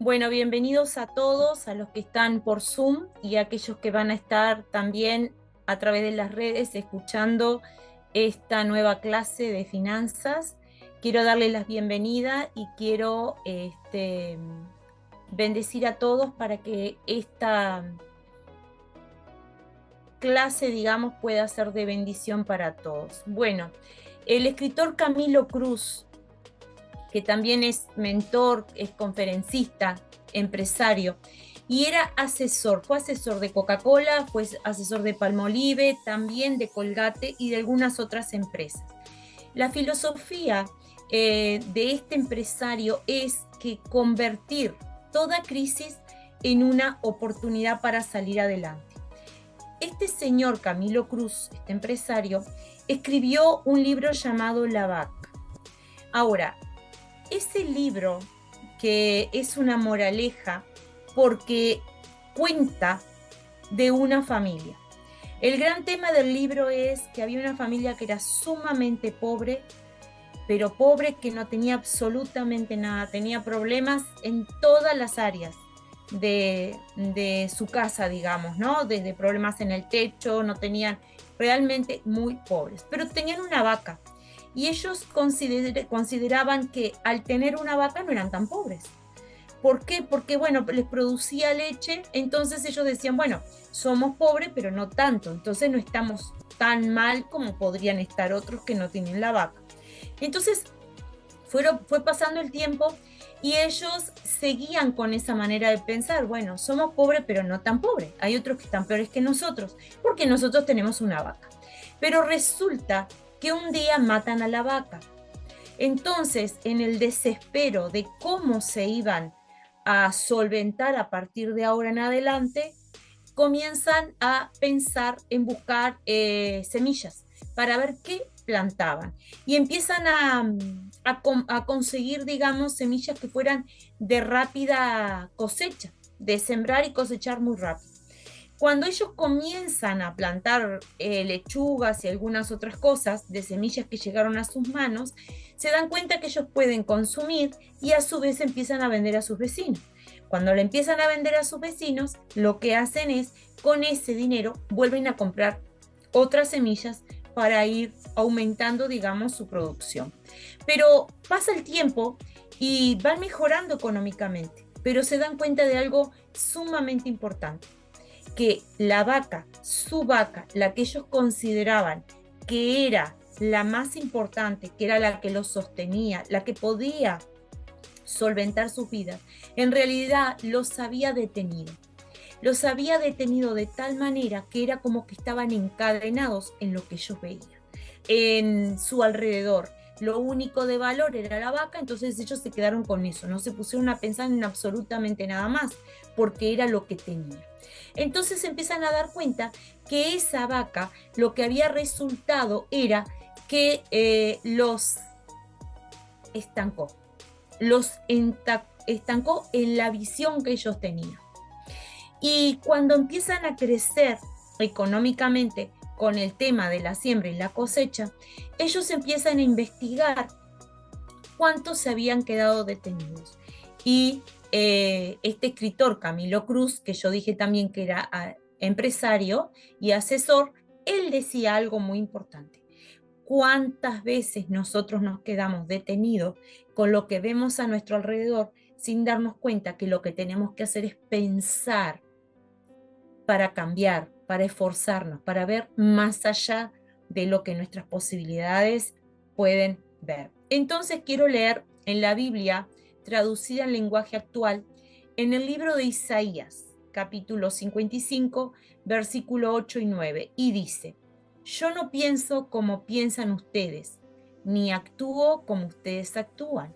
Bueno, bienvenidos a todos, a los que están por Zoom y a aquellos que van a estar también a través de las redes escuchando esta nueva clase de finanzas. Quiero darles la bienvenida y quiero bendecir a todos para que esta clase, digamos, pueda ser de bendición para todos. Bueno, el escritor Camilo Cruz, que también es mentor, es conferencista, empresario, y era asesor, fue asesor de Coca-Cola, fue asesor de Palmolive, también de Colgate y de algunas otras empresas. La filosofía de este empresario es que convertir toda crisis en una oportunidad para salir adelante. Este señor Camilo Cruz, este empresario, escribió un libro llamado La Vaca. Ahora, ese libro, que es una moraleja porque cuenta de una familia. El gran tema del libro es que había una familia que era sumamente pobre, pero pobre que no tenía absolutamente nada, tenía problemas en todas las áreas de su casa, digamos, ¿no? Desde problemas en el techo, no tenían, realmente muy pobres, pero tenían una vaca. Y ellos consideraban que al tener una vaca no eran tan pobres. ¿Por qué? Porque, bueno, les producía leche, entonces ellos decían, bueno, somos pobres, pero no tanto, entonces no estamos tan mal como podrían estar otros que no tienen la vaca. Entonces fue pasando el tiempo y ellos seguían con esa manera de pensar, bueno, somos pobres, pero no tan pobres, hay otros que están peores que nosotros, porque nosotros tenemos una vaca. Pero resulta que un día matan a la vaca. Entonces, en el desespero de cómo se iban a solventar a partir de ahora en adelante, comienzan a pensar en buscar semillas para ver qué plantaban. Y empiezan a conseguir, digamos, semillas que fueran de rápida cosecha, de sembrar y cosechar muy rápido. Cuando ellos comienzan a plantar lechugas y algunas otras cosas de semillas que llegaron a sus manos, se dan cuenta que ellos pueden consumir y a su vez empiezan a vender a sus vecinos. Cuando le empiezan a vender a sus vecinos, lo que hacen es, con ese dinero, vuelven a comprar otras semillas para ir aumentando, digamos, su producción. Pero pasa el tiempo y van mejorando económicamente, pero se dan cuenta de algo sumamente importante, que la vaca, su vaca, la que ellos consideraban que era la más importante, que era la que los sostenía, la que podía solventar sus vidas, en realidad los había detenido. Los había detenido de tal manera que era como que estaban encadenados en lo que ellos veían, en su alrededor. Lo único de valor era la vaca, entonces ellos se quedaron con eso, no se pusieron a pensar en absolutamente nada más, porque era lo que tenían. Entonces se empiezan a dar cuenta que esa vaca lo que había resultado era que los estancó, los estancó en la visión que ellos tenían. Y cuando empiezan a crecer económicamente con el tema de la siembra y la cosecha, ellos empiezan a investigar cuántos se habían quedado detenidos. Y este escritor, Camilo Cruz, que yo dije también que era empresario y asesor, él decía algo muy importante. ¿Cuántas veces nosotros nos quedamos detenidos con lo que vemos a nuestro alrededor sin darnos cuenta que lo que tenemos que hacer es pensar para cambiar, para esforzarnos, para ver más allá de lo que nuestras posibilidades pueden ver? Entonces quiero leer en la Biblia, traducida en lenguaje actual, en el libro de Isaías, capítulo 55, versículo 8 y 9, y dice: yo no pienso como piensan ustedes, ni actúo como ustedes actúan.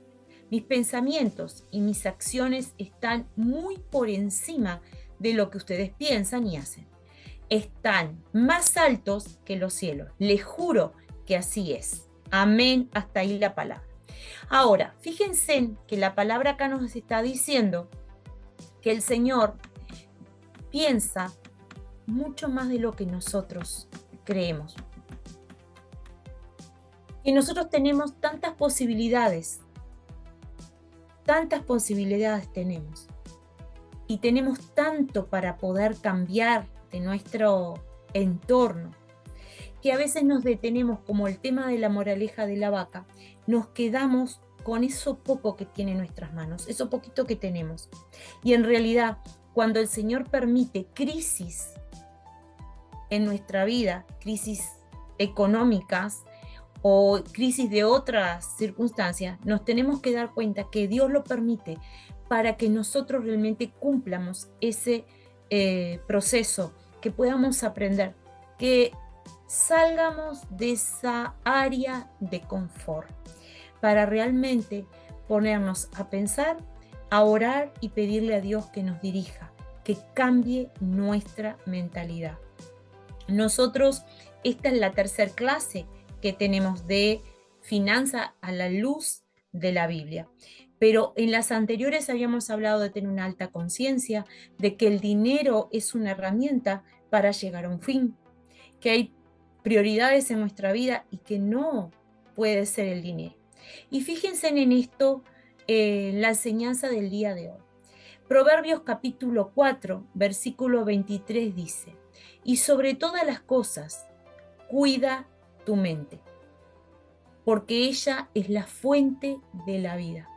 Mis pensamientos y mis acciones están muy por encima de lo que ustedes piensan y hacen. Están más altos que los cielos. Les juro que así es. Amén. Hasta ahí la palabra. Ahora, fíjense que la palabra acá nos está diciendo que el Señor piensa mucho más de lo que nosotros creemos. Que nosotros tenemos tantas posibilidades tantas posibilidades tenemos y tenemos tanto para poder cambiar de nuestro entorno, que a veces nos detenemos, como el tema de la moraleja de la vaca, nos quedamos con eso poco que tiene en nuestras manos, eso poquito que tenemos. Y en realidad, cuando el Señor permite crisis en nuestra vida, crisis económicas o crisis de otras circunstancias, nos tenemos que dar cuenta que Dios lo permite para que nosotros realmente cumplamos ese proceso, que podamos aprender, que salgamos de esa área de confort, para realmente ponernos a pensar, a orar y pedirle a Dios que nos dirija, que cambie nuestra mentalidad. Nosotros, esta es la tercera clase que tenemos de finanza a la luz de la Biblia. Pero en las anteriores habíamos hablado de tener una alta conciencia, de que el dinero es una herramienta para llegar a un fin, que hay prioridades en nuestra vida y que no puede ser el dinero. Y fíjense en esto, la enseñanza del día de hoy. Proverbios capítulo 4, versículo 23 dice: y sobre todas las cosas, cuida tu mente, porque ella es la fuente de la vida.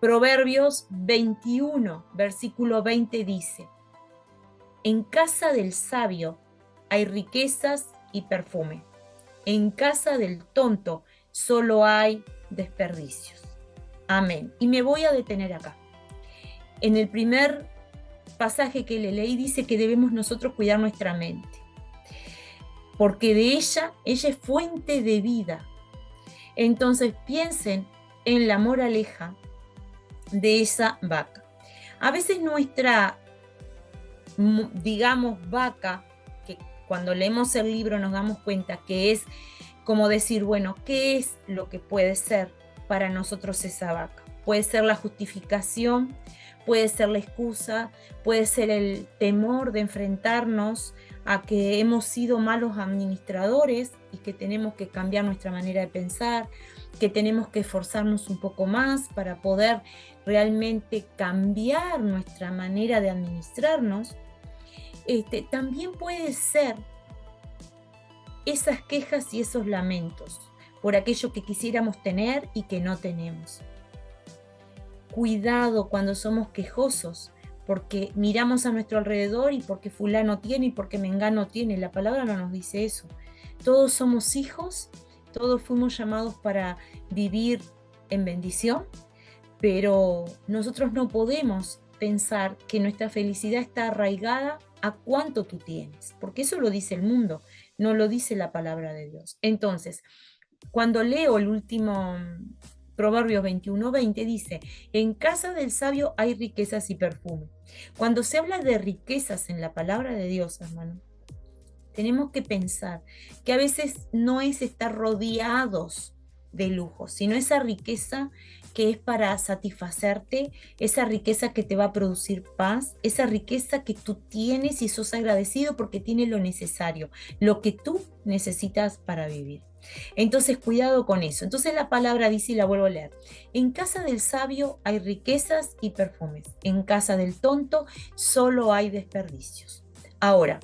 Proverbios 21, versículo 20 dice: en casa del sabio hay riquezas y perfume. En casa del tonto solo hay desperdicios. Amén. Y me voy a detener acá. En el primer pasaje que le leí dice que debemos nosotros cuidar nuestra mente, porque de ella es fuente de vida. Entonces piensen en la moraleja de esa vaca. A veces nuestra, digamos, vaca, que cuando leemos el libro nos damos cuenta que es como decir, bueno, ¿qué es lo que puede ser para nosotros esa vaca? Puede ser la justificación, puede ser la excusa, puede ser el temor de enfrentarnos a que hemos sido malos administradores y que tenemos que cambiar nuestra manera de pensar, que tenemos que esforzarnos un poco más para poder realmente cambiar nuestra manera de administrarnos. También puede ser esas quejas y esos lamentos por aquello que quisiéramos tener y que no tenemos. Cuidado cuando somos quejosos, porque miramos a nuestro alrededor y porque fulano tiene y porque mengano tiene. La palabra no nos dice eso. Todos somos hijos, todos fuimos llamados para vivir en bendición, pero nosotros no podemos pensar que nuestra felicidad está arraigada a cuánto tú tienes, porque eso lo dice el mundo, no lo dice la palabra de Dios. Entonces, cuando leo el último Proverbios 21:20 dice: en casa del sabio hay riquezas y perfume. Cuando se habla de riquezas en la palabra de Dios, hermano, tenemos que pensar que a veces no es estar rodeados de lujo, sino esa riqueza que es para satisfacerte, esa riqueza que te va a producir paz, esa riqueza que tú tienes y sos agradecido porque tienes lo necesario, lo que tú necesitas para vivir. Entonces, cuidado con eso. Entonces la palabra dice, y la vuelvo a leer: en casa del sabio hay riquezas y perfumes, en casa del tonto solo hay desperdicios. Ahora,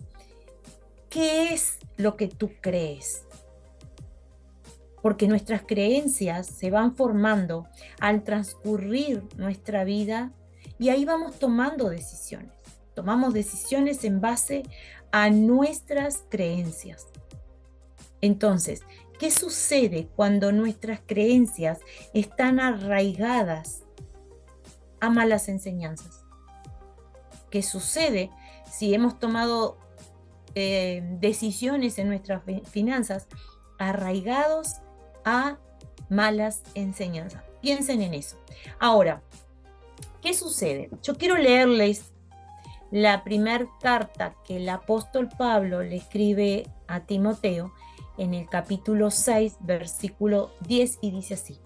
¿qué es lo que tú crees? Porque nuestras creencias se van formando al transcurrir nuestra vida y ahí vamos tomando decisiones. Tomamos decisiones en base a nuestras creencias. Entonces, ¿qué sucede cuando nuestras creencias están arraigadas a malas enseñanzas? ¿Qué sucede si hemos tomado decisiones en nuestras finanzas arraigados a malas enseñanzas? Piensen en eso. Ahora, ¿qué sucede? Yo quiero leerles la primera carta que el apóstol Pablo le escribe a Timoteo en el capítulo 6, versículo 10, y dice así: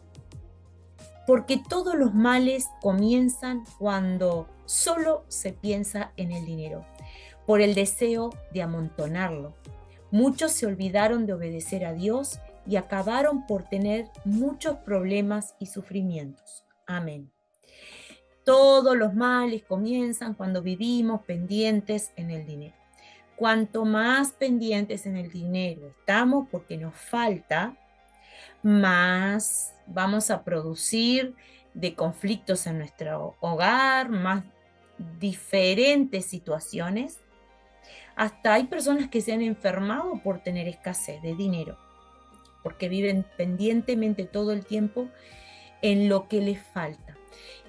porque todos los males comienzan cuando solo se piensa en el dinero, por el deseo de amontonarlo. Muchos se olvidaron de obedecer a Dios y acabaron por tener muchos problemas y sufrimientos. Amén. Todos los males comienzan cuando vivimos pendientes en el dinero. Cuanto más pendientes en el dinero estamos porque nos falta, más vamos a producir de conflictos en nuestro hogar, más diferentes situaciones. Hasta hay personas que se han enfermado por tener escasez de dinero, porque viven pendientemente todo el tiempo en lo que les falta.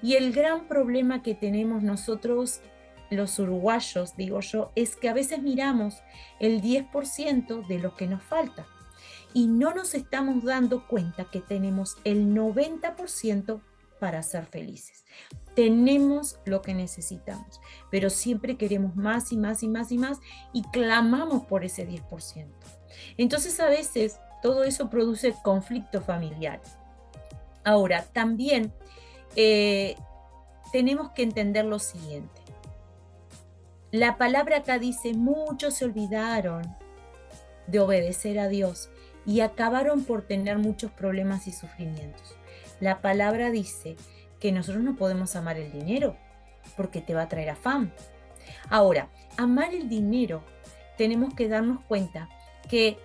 Y el gran problema que tenemos nosotros, los uruguayos, digo yo, es que a veces miramos el 10% de lo que nos falta y no nos estamos dando cuenta que tenemos el 90% para ser felices. Tenemos lo que necesitamos, pero siempre queremos más y más y más y más y clamamos por ese 10%. Entonces a veces todo eso produce conflictos familiares. Ahora, también tenemos que entender lo siguiente. La palabra acá dice, muchos se olvidaron de obedecer a Dios y acabaron por tener muchos problemas y sufrimientos. La palabra dice que nosotros no podemos amar el dinero porque te va a traer afán. Ahora, amar el dinero, tenemos que darnos cuenta que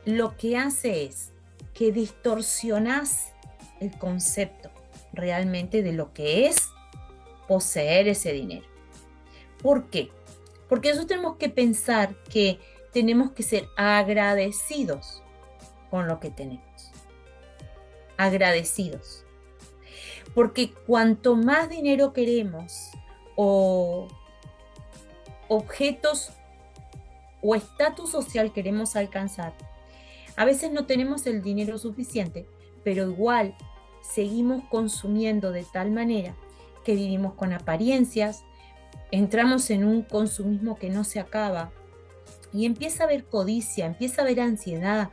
lo que hace es que distorsionás el concepto realmente de lo que es poseer ese dinero. ¿Por qué? Porque nosotros tenemos que pensar que tenemos que ser agradecidos con lo que tenemos. Agradecidos. Porque cuanto más dinero queremos o objetos o estatus social queremos alcanzar, a veces no tenemos el dinero suficiente, pero igual seguimos consumiendo de tal manera que vivimos con apariencias, entramos en un consumismo que no se acaba y empieza a haber codicia, empieza a haber ansiedad,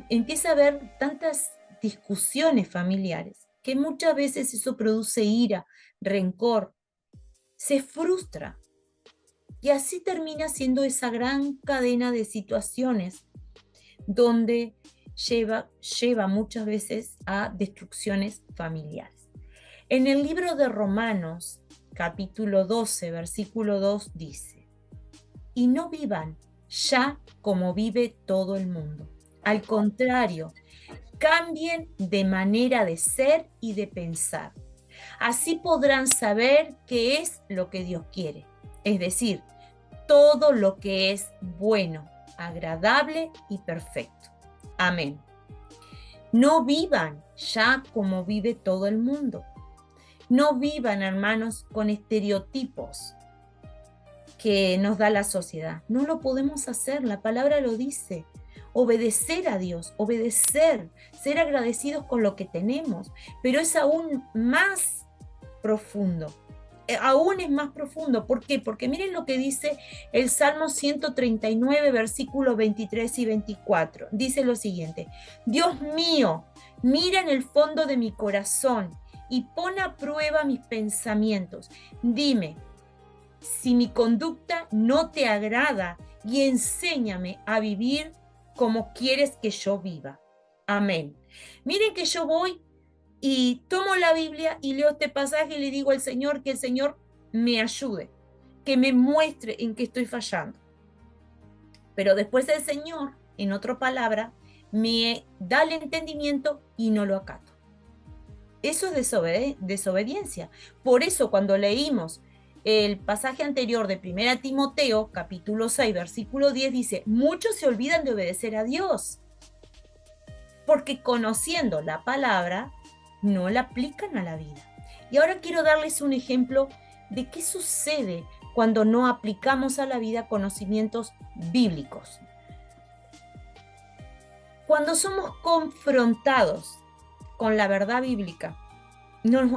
empieza a haber tantas discusiones familiares que muchas veces eso produce ira, rencor, se frustra y así termina siendo esa gran cadena de situaciones donde lleva muchas veces a destrucciones familiares. En el libro de Romanos, capítulo 12, versículo 2 dice, y no vivan ya como vive todo el mundo. Al contrario, cambien de manera de ser y de pensar. Así podrán saber qué es lo que Dios quiere, es decir, todo lo que es bueno, agradable y perfecto. Amén. No vivan ya como vive todo el mundo. No vivan, hermanos, con estereotipos que nos da la sociedad. No lo podemos hacer, la palabra lo dice. Obedecer a Dios, obedecer, ser agradecidos con lo que tenemos, pero es aún más profundo. Aún es más profundo. ¿Por qué? Porque miren lo que dice el Salmo 139, versículos 23 y 24. Dice lo siguiente: Dios mío, mira en el fondo de mi corazón y pon a prueba mis pensamientos. Dime si mi conducta no te agrada y enséñame a vivir como quieres que yo viva. Amén. Miren que yo voy y tomo la Biblia y leo este pasaje y le digo al Señor que el Señor me ayude, que me muestre en qué estoy fallando. Pero después el Señor, en otra palabra, me da el entendimiento y no lo acato. Eso es desobediencia. Por eso cuando leímos el pasaje anterior de 1 Timoteo, capítulo 6, versículo 10, dice, muchos se olvidan de obedecer a Dios, porque conociendo la palabra, no la aplican a la vida. Y ahora quiero darles un ejemplo de qué sucede cuando no aplicamos a la vida conocimientos bíblicos. Cuando somos confrontados con la verdad bíblica,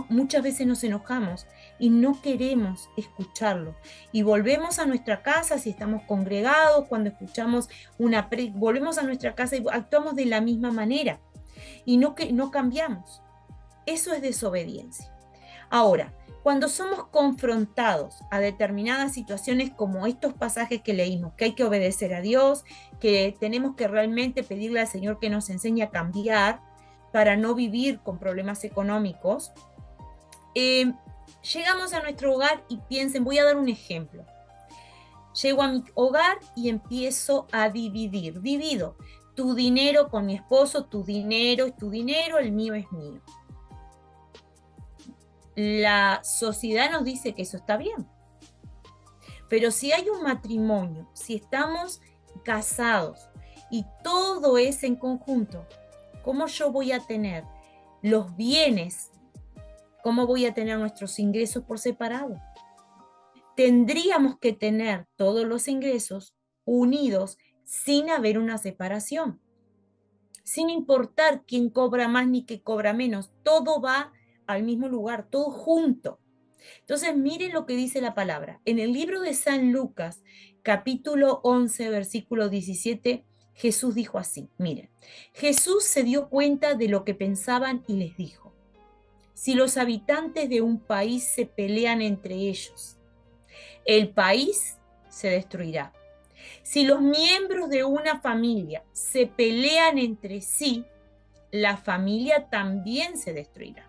muchas veces nos enojamos y no queremos escucharlo. Y volvemos a nuestra casa, si estamos congregados, cuando escuchamos volvemos a nuestra casa y actuamos de la misma manera. Y no cambiamos. Eso es desobediencia. Ahora, Cuando somos confrontados a determinadas situaciones como estos pasajes que leímos, que hay que obedecer a Dios, que tenemos que realmente pedirle al Señor que nos enseñe a cambiar para no vivir con problemas económicos, llegamos a nuestro hogar y piensen, voy a dar un ejemplo. Llego a mi hogar y empiezo a dividir. Divido tu dinero con mi esposo, tu dinero es tu dinero, el mío es mío. La sociedad nos dice que eso está bien. Pero si hay un matrimonio, si estamos casados y todo es en conjunto, ¿cómo yo voy a tener los bienes? ¿Cómo voy a tener nuestros ingresos por separado? Tendríamos que tener todos los ingresos unidos sin haber una separación. Sin importar quién cobra más ni quién cobra menos, todo va al mismo lugar, todo junto. Entonces, miren lo que dice la palabra. En el libro de San Lucas, capítulo 11, versículo 17, Jesús dijo así, miren, Jesús se dio cuenta de lo que pensaban y les dijo, si los habitantes de un país se pelean entre ellos, el país se destruirá. Si los miembros de una familia se pelean entre sí, la familia también se destruirá.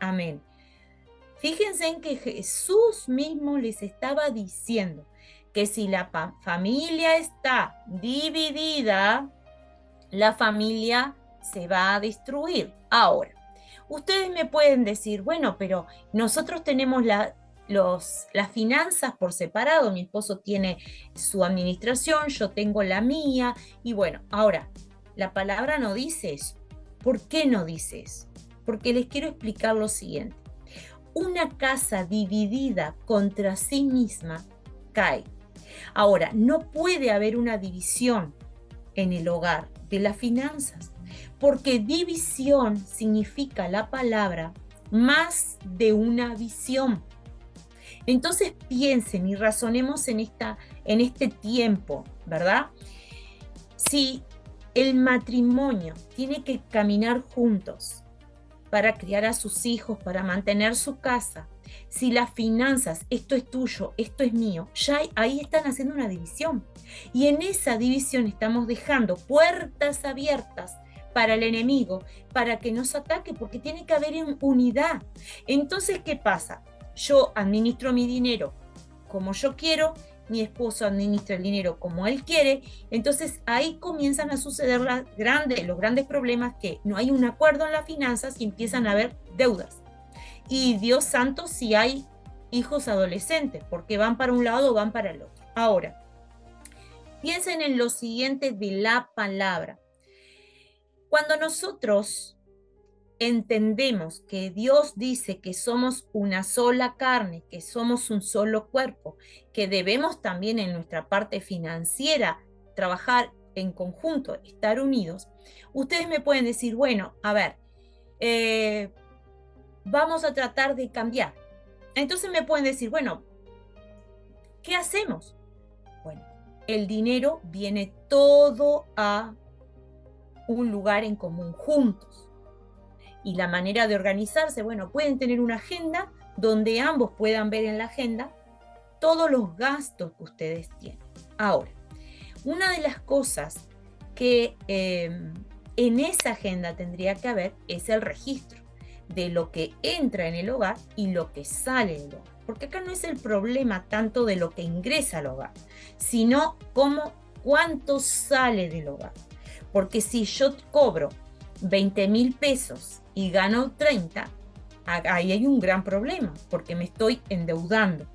Amén. Fíjense en que Jesús mismo les estaba diciendo que si la familia está dividida, la familia se va a destruir. Ahora, ustedes me pueden decir, bueno, pero nosotros tenemos las finanzas por separado, mi esposo tiene su administración, yo tengo la mía, y bueno, ahora, la palabra no dice eso. ¿Por qué no dice eso? Porque les quiero explicar lo siguiente. Una casa dividida contra sí misma cae. Ahora, no puede haber una división en el hogar de las finanzas, porque división significa la palabra más de una visión. Entonces piensen y razonemos en este tiempo, ¿verdad? Si el matrimonio tiene que caminar juntos para criar a sus hijos, para mantener su casa, si las finanzas, esto es tuyo, esto es mío, ya ahí están haciendo una división. Y en esa división estamos dejando puertas abiertas para el enemigo, para que nos ataque, porque tiene que haber unidad. Entonces, ¿qué pasa? Yo administro mi dinero como yo quiero, mi esposo administra el dinero como él quiere, entonces ahí comienzan a suceder los grandes problemas, que no hay un acuerdo en las finanzas y empiezan a haber deudas. Y Dios santo, si hay hijos adolescentes, porque van para un lado o van para el otro. Ahora, piensen en lo siguiente de la palabra. Cuando nosotros entendemos que Dios dice que somos una sola carne, que somos un solo cuerpo, que debemos también en nuestra parte financiera trabajar en conjunto, estar unidos, ustedes me pueden decir, bueno, a ver, vamos a tratar de cambiar. Entonces me pueden decir, bueno, ¿qué hacemos? Bueno, el dinero viene todo a un lugar en común, juntos. Y la manera de organizarse, bueno, pueden tener una agenda donde ambos puedan ver en la agenda todos los gastos que ustedes tienen. Ahora, una de las cosas que en esa agenda tendría que haber es el registro de lo que entra en el hogar y lo que sale del hogar. Porque acá no es el problema tanto de lo que ingresa al hogar, sino cuánto sale del hogar. Porque si yo cobro 20.000 pesos y gano 30, ahí hay un gran problema, porque me estoy endeudando.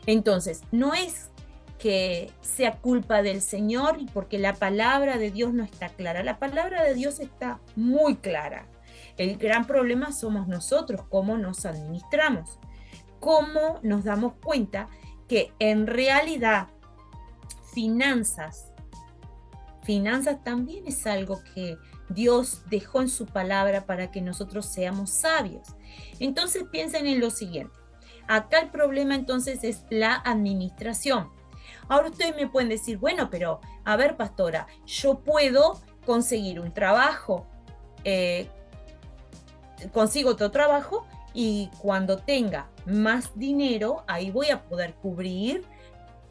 Entonces, no es que sea culpa del Señor y porque la palabra de Dios no está clara. La palabra de Dios está muy clara. El gran problema somos nosotros, cómo nos administramos, cómo nos damos cuenta que en realidad finanzas también es algo que Dios dejó en su palabra para que nosotros seamos sabios. Entonces piensen en lo siguiente. Acá el problema entonces es la administración. Ahora ustedes me pueden decir, bueno, pero a ver, pastora, yo puedo conseguir un trabajo, consigo otro trabajo y cuando tenga más dinero, ahí voy a poder cubrir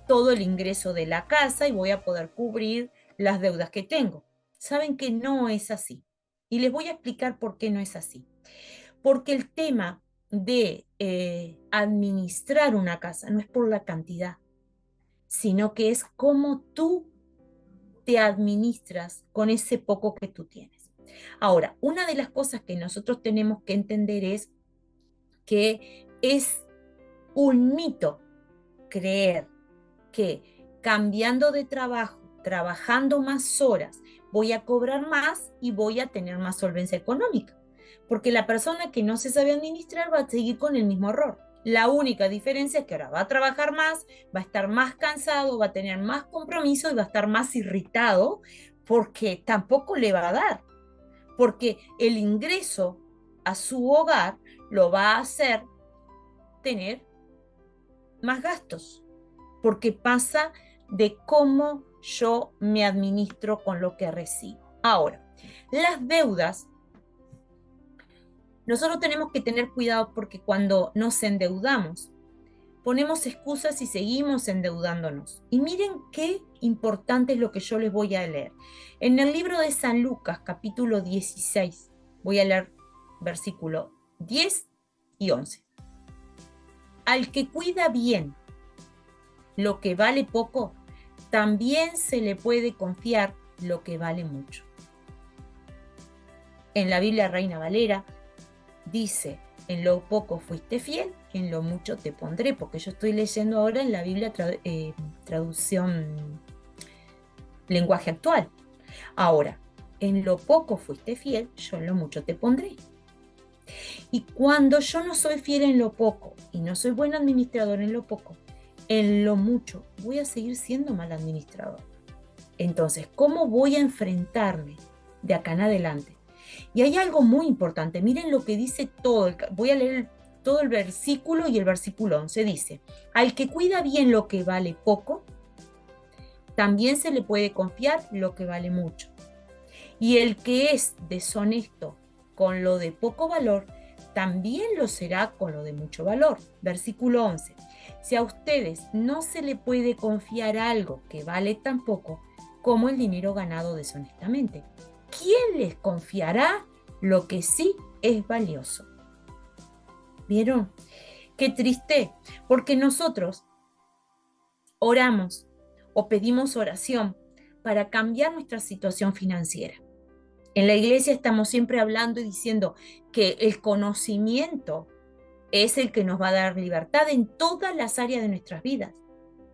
todo el ingreso de la casa y voy a poder cubrir las deudas que tengo. Saben que no es así. Y les voy a explicar por qué no es así. Porque el tema de administrar una casa no es por la cantidad, sino que es cómo tú te administras con ese poco que tú tienes. Ahora, una de las cosas que nosotros tenemos que entender es que es un mito creer que cambiando de trabajo, trabajando más horas, voy a cobrar más y voy a tener más solvencia económica. Porque la persona que no se sabe administrar va a seguir con el mismo error. La única diferencia es que ahora va a trabajar más, va a estar más cansado, va a tener más compromiso y va a estar más irritado porque tampoco le va a dar. Porque el ingreso a su hogar lo va a hacer tener más gastos, porque pasa de cómo yo me administro con lo que recibo. Ahora, las deudas, nosotros tenemos que tener cuidado porque cuando nos endeudamos, ponemos excusas y seguimos endeudándonos. Y miren qué importante es lo que yo les voy a leer. En el libro de San Lucas, capítulo 16, voy a leer versículo 10 y 11. Al que cuida bien lo que vale poco, también se le puede confiar lo que vale mucho. En la Biblia Reina Valera dice, en lo poco fuiste fiel, en lo mucho te pondré, porque yo estoy leyendo ahora en la Biblia traducción lenguaje actual. Ahora, en lo poco fuiste fiel, yo en lo mucho te pondré. Y cuando yo no soy fiel en lo poco y no soy buen administrador en lo poco, en lo mucho voy a seguir siendo mal administrador. Entonces, ¿cómo voy a enfrentarme de acá en adelante? Y hay algo muy importante, miren lo que dice voy a leer todo el versículo y el versículo 11 dice, al que cuida bien lo que vale poco, también se le puede confiar lo que vale mucho. Y el que es deshonesto con lo de poco valor, también lo será con lo de mucho valor. Versículo 11. Si a ustedes no se le puede confiar algo que vale tan poco como el dinero ganado deshonestamente, ¿quién les confiará lo que sí es valioso? ¿Vieron? Qué triste, porque nosotros oramos o pedimos oración para cambiar nuestra situación financiera. En la iglesia estamos siempre hablando y diciendo que el conocimiento es el que nos va a dar libertad en todas las áreas de nuestras vidas.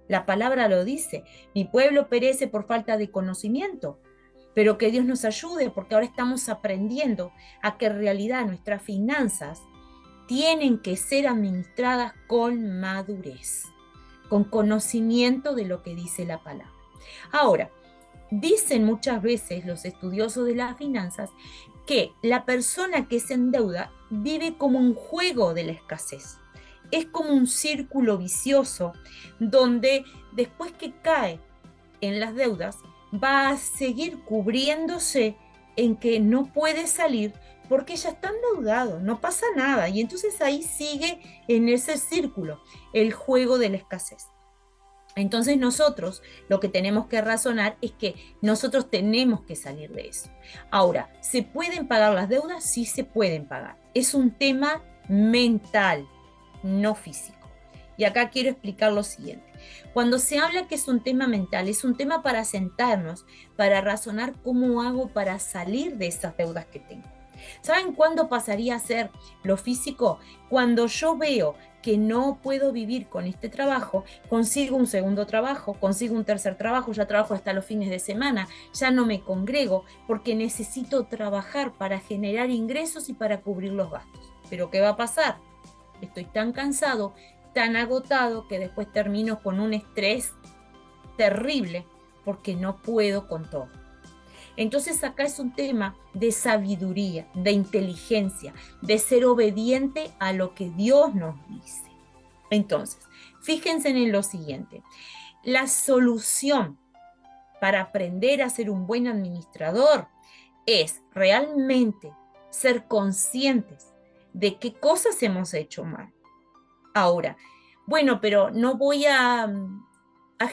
La palabra lo dice, mi pueblo perece por falta de conocimiento, pero que Dios nos ayude porque ahora estamos aprendiendo a que en realidad nuestras finanzas tienen que ser administradas con madurez, con conocimiento de lo que dice la palabra. Ahora, dicen muchas veces los estudiosos de las finanzas que la persona que se endeuda vive como un juego de la escasez. Es como un círculo vicioso donde después que cae en las deudas va a seguir cubriéndose en que no puede salir porque ya está endeudado, no pasa nada. Y entonces ahí sigue en ese círculo el juego de la escasez. Entonces nosotros lo que tenemos que razonar es que nosotros tenemos que salir de eso. Ahora, ¿se pueden pagar las deudas? Sí se pueden pagar. Es un tema mental, no físico. Y acá quiero explicar lo siguiente. Cuando se habla que es un tema mental, es un tema para sentarnos, para razonar cómo hago para salir de esas deudas que tengo. ¿Saben cuándo pasaría a ser lo físico? Cuando yo veo que no puedo vivir con este trabajo, consigo un segundo trabajo, consigo un tercer trabajo, ya trabajo hasta los fines de semana, ya no me congrego porque necesito trabajar para generar ingresos y para cubrir los gastos. Pero ¿qué va a pasar? Estoy tan cansado, tan agotado que después termino con un estrés terrible porque no puedo con todo. Entonces acá es un tema de sabiduría, de inteligencia, de ser obediente a lo que Dios nos dice. Entonces, fíjense en lo siguiente. La solución para aprender a ser un buen administrador es realmente ser conscientes de qué cosas hemos hecho mal. Ahora, bueno, pero no voy a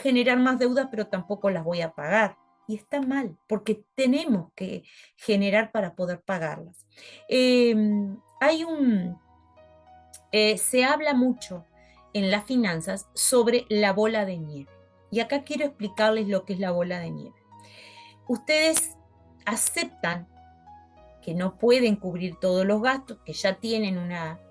generar más deudas, pero tampoco las voy a pagar. Y está mal, porque tenemos que generar para poder pagarlas. Eh, hay un, Se habla mucho en las finanzas sobre la bola de nieve. Y acá quiero explicarles lo que es la bola de nieve. Ustedes aceptan que no pueden cubrir todos los gastos, que ya tienen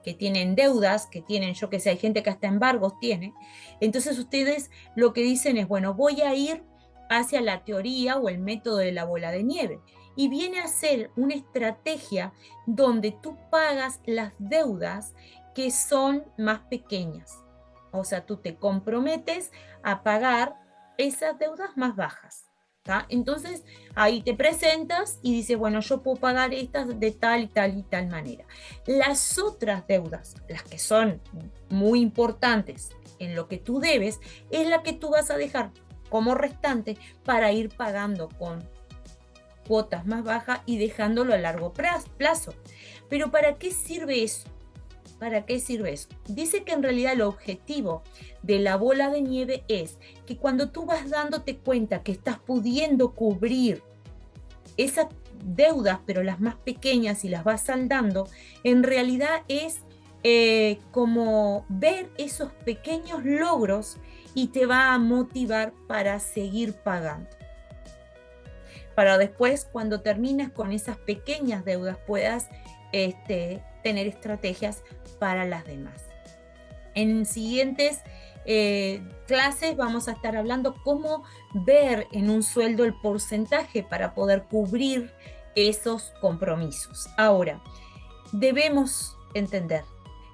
que tienen deudas, que tienen, yo que sé, hay gente que hasta embargos tiene. Entonces ustedes lo que dicen es, bueno, voy a ir hacia la teoría o el método de la bola de nieve. Y viene a ser una estrategia donde tú pagas las deudas que son más pequeñas. O sea, tú te comprometes a pagar esas deudas más bajas. ¿Tá? Entonces, ahí te presentas y dices, bueno, yo puedo pagar estas de tal y tal y tal manera. Las otras deudas, las que son muy importantes en lo que tú debes, es la que tú vas a dejar como restante para ir pagando con cuotas más bajas y dejándolo a largo plazo. Pero ¿para qué sirve eso? ¿Para qué sirve eso? Dice que en realidad el objetivo de la bola de nieve es que cuando tú vas dándote cuenta que estás pudiendo cubrir esas deudas, pero las más pequeñas y las vas saldando, en realidad es como ver esos pequeños logros y te va a motivar para seguir pagando. Para después, cuando termines con esas pequeñas deudas, puedas tener estrategias para las demás. En siguientes clases vamos a estar hablando cómo ver en un sueldo el porcentaje para poder cubrir esos compromisos. Ahora, debemos entender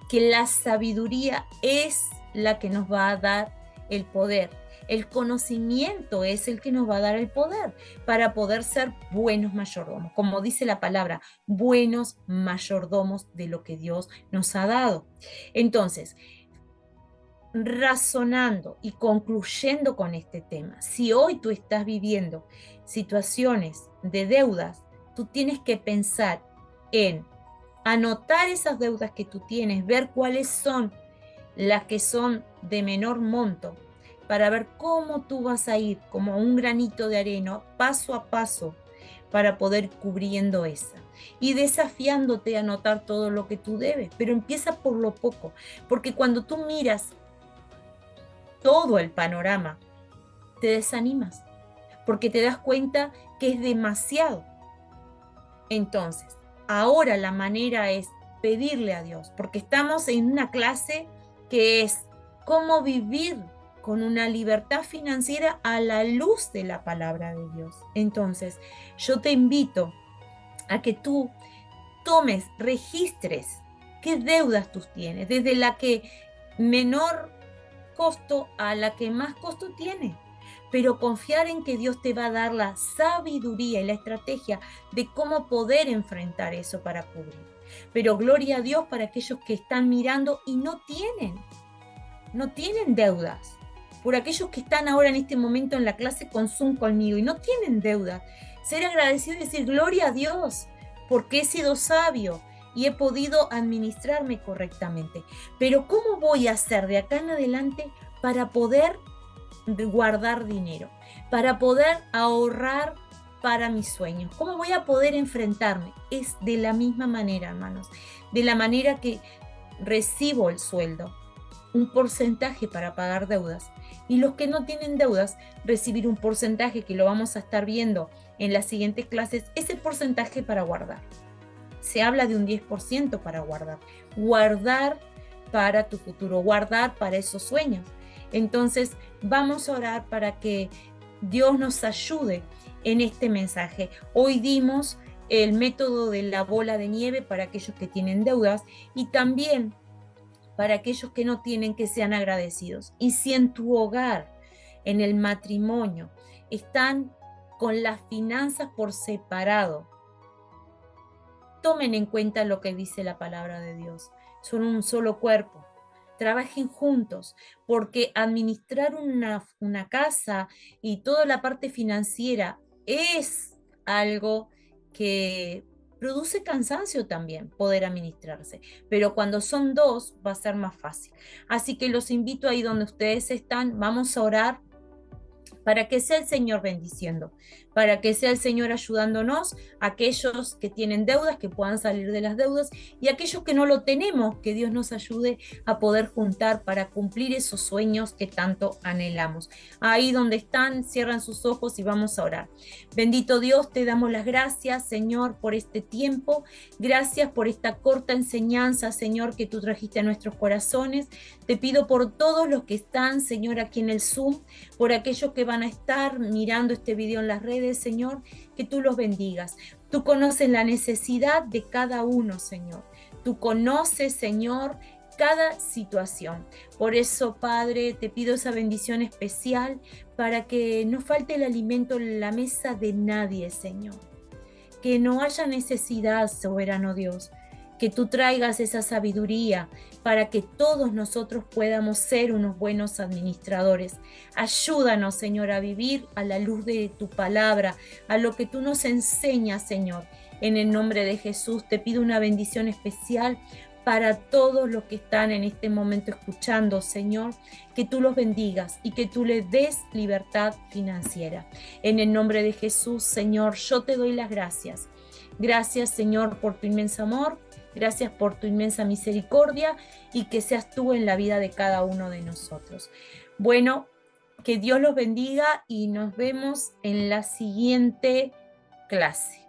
que la sabiduría es la que nos va a dar el poder. El conocimiento es el que nos va a dar el poder para poder ser buenos mayordomos. Como dice la palabra, buenos mayordomos de lo que Dios nos ha dado. Entonces, razonando y concluyendo con este tema, si hoy tú estás viviendo situaciones de deudas, tú tienes que pensar en anotar esas deudas que tú tienes, ver cuáles son las que son de menor monto, para ver cómo tú vas a ir como un granito de arena, paso a paso, para poder cubriendo esa. Y desafiándote a anotar todo lo que tú debes, pero empieza por lo poco, porque cuando tú miras todo el panorama, te desanimas, porque te das cuenta que es demasiado. Entonces, ahora la manera es pedirle a Dios, porque estamos en una clase que es cómo vivir con una libertad financiera a la luz de la palabra de Dios. Entonces, yo te invito a que tú tomes, registres qué deudas tú tienes, desde la que menor costo a la que más costo tiene. Pero confiar en que Dios te va a dar la sabiduría y la estrategia de cómo poder enfrentar eso para cubrir. Pero gloria a Dios para aquellos que están mirando y no tienen deudas. Por aquellos que están ahora en este momento en la clase con Zoom conmigo y no tienen deudas. Ser agradecido y decir gloria a Dios porque he sido sabio y he podido administrarme correctamente. Pero ¿cómo voy a hacer de acá en adelante para poder guardar dinero, para poder ahorrar para mis sueños? ¿Cómo voy a poder enfrentarme? Es de la misma manera, hermanos, de la manera que recibo el sueldo, un porcentaje para pagar deudas, y los que no tienen deudas, recibir un porcentaje que lo vamos a estar viendo en las siguientes clases, ese porcentaje para guardar. Se habla de un 10% para guardar. Guardar para tu futuro, guardar para esos sueños. Entonces, vamos a orar para que Dios nos ayude en este mensaje. Hoy dimos el método de la bola de nieve para aquellos que tienen deudas y también para aquellos que no tienen, que sean agradecidos. Y si en tu hogar, en el matrimonio, están con las finanzas por separado, tomen en cuenta lo que dice la palabra de Dios. Son un solo cuerpo. Trabajen juntos, porque administrar una casa y toda la parte financiera es algo que produce cansancio también poder administrarse, pero cuando son dos va a ser más fácil. Así que los invito ahí donde ustedes están, vamos a orar para que sea el Señor bendiciendo, para que sea el Señor ayudándonos, aquellos que tienen deudas, que puedan salir de las deudas, y aquellos que no lo tenemos, que Dios nos ayude a poder juntar para cumplir esos sueños que tanto anhelamos. Ahí donde están, cierran sus ojos y vamos a orar. Bendito Dios, te damos las gracias, Señor, por este tiempo. Gracias por esta corta enseñanza, Señor, que tú trajiste a nuestros corazones. Te pido por todos los que están, Señor, aquí en el Zoom, por aquellos que van a estar mirando este video en las redes, Señor, que tú los bendigas. Tú conoces la necesidad de cada uno, Señor. Tú conoces, Señor, cada situación. Por eso, Padre, te pido esa bendición especial para que no falte el alimento en la mesa de nadie, Señor. Que no haya necesidad, soberano Dios, que tú traigas esa sabiduría para que todos nosotros podamos ser unos buenos administradores. Ayúdanos, Señor, a vivir a la luz de tu palabra, a lo que tú nos enseñas, Señor. En el nombre de Jesús te pido una bendición especial para todos los que están en este momento escuchando, Señor, que tú los bendigas y que tú les des libertad financiera. En el nombre de Jesús, Señor, yo te doy las gracias. Gracias, Señor, por tu inmenso amor. Gracias por tu inmensa misericordia y que seas tú en la vida de cada uno de nosotros. Bueno, que Dios los bendiga y nos vemos en la siguiente clase.